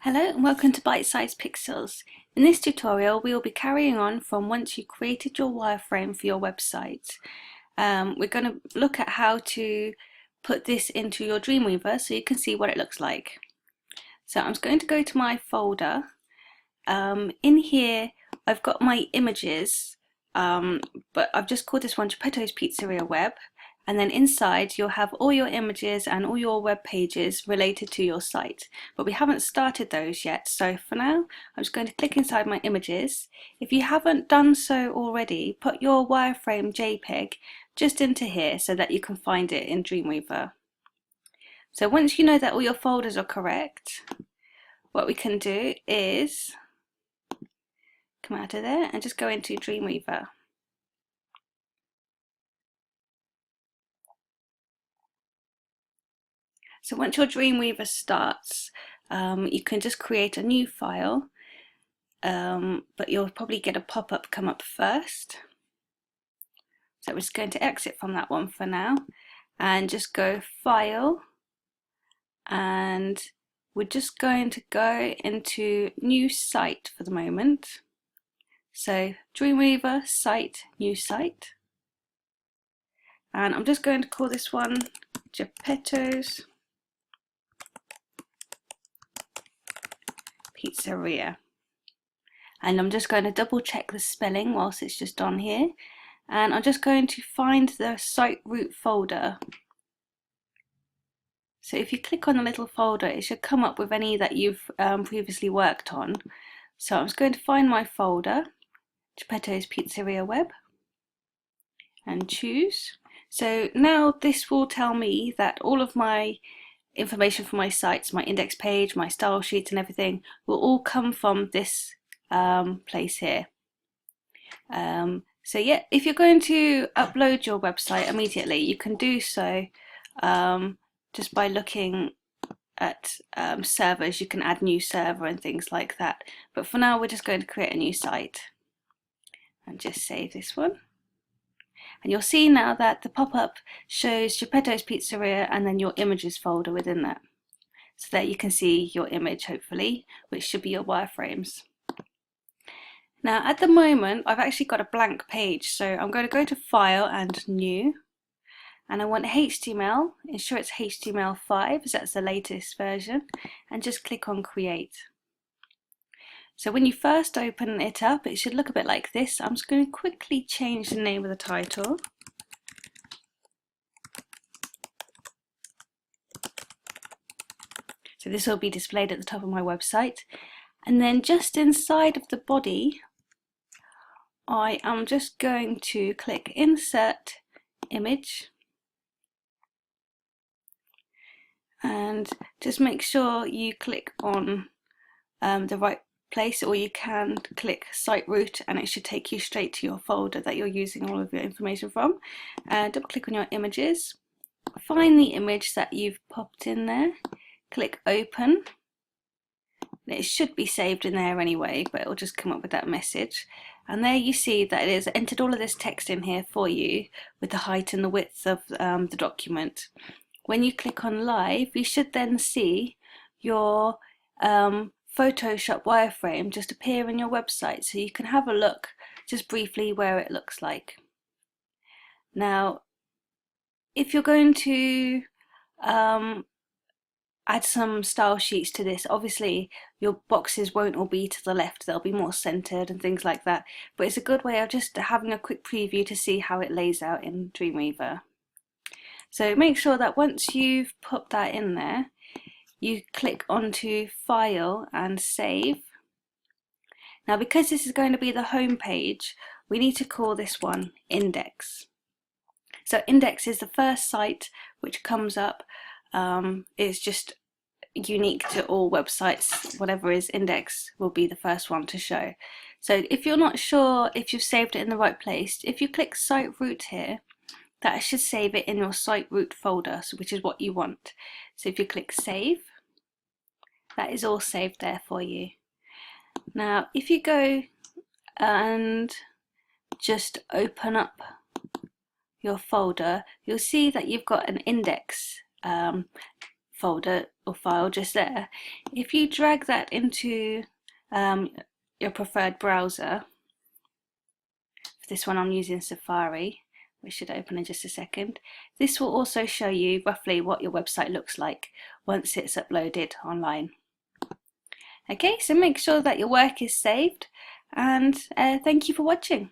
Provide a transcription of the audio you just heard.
Hello and welcome to Bite-Sized Pixels. In this tutorial we will be carrying on from once you created your wireframe for your website. We're going to look at how to put this into your Dreamweaver so you can see what it looks like. So I'm going to go to my folder. In here I've got my images, but I've just called this one Geppetto's Pizzeria Web. And then inside you'll have all your images and all your web pages related to your site, but we haven't started those yet. So for now I'm just going to click inside my images. If you haven't done so already, put your wireframe JPEG just into here so that you can find it in Dreamweaver. So once you know that all your folders are correct, what we can do is come out of there and just go into Dreamweaver. So once your Dreamweaver starts, you can just create a new file, but you'll probably get a pop-up come up first. So we're just going to exit from that one for now and just go File, and we're just going to go into New Site for the moment. So Dreamweaver, Site, New Site. And I'm just going to call this one Geppetto's Pizzeria, and I'm just going to double check the spelling whilst it's just on here, and I'm just going to find the site root folder. So if you click on the little folder, it should come up with any that you've previously worked on. So I'm just going to find my folder, Geppetto's Pizzeria Web, and choose. So now this will tell me that all of my information for my sites, my index page, my style sheets and everything will all come from this place here. So yeah, if you're going to upload your website immediately, you can do so just by looking at servers. You can add new server and things like that, but for now we're just going to create a new site and just save this one. And you'll see now that the pop-up shows Geppetto's Pizzeria and then your images folder within that. So there you can see your image, hopefully, which should be your wireframes. Now at the moment I've actually got a blank page, so I'm going to go to File and New, and I want HTML, ensure it's HTML5 as that's the latest version, and just click on Create. So when you first open it up, it should look a bit like this. I'm just going to quickly change the name of the title. So this will be displayed at the top of my website. And then just inside of the body, I am just going to click Insert Image. And just make sure you click on the right place, or you can click site root and it should take you straight to your folder that you're using all of your information from. Double click on your images, find the image that you've popped in there, click open. It should be saved in there anyway, but it'll just come up with that message, and there you see that it has entered all of this text in here for you with the height and the width of the document. When you click on live, you should then see your Photoshop wireframe just appear in your website, so you can have a look just briefly where it looks like. Now if you're going to add some style sheets to this, obviously your boxes won't all be to the left, they'll be more centered and things like that, but it's a good way of just having a quick preview to see how it lays out in Dreamweaver. So make sure that once you've put that in there, you click onto File and Save. Now because this is going to be the home page, we need to call this one Index. So Index is the first site which comes up. It's just unique to all websites. Whatever is Index will be the first one to show. So if you're not sure if you've saved it in the right place, if you click Site Root here, that should save it in your site root folder, which is what you want. So if you click Save, that is all saved there for you. Now if you go and just open up your folder, you'll see that you've got an index folder or file just there, if you drag that into your preferred browser, for this one I'm using Safari, which should open in just a second, this will also show you roughly what your website looks like once it's uploaded online. Okay, so make sure that your work is saved, and thank you for watching.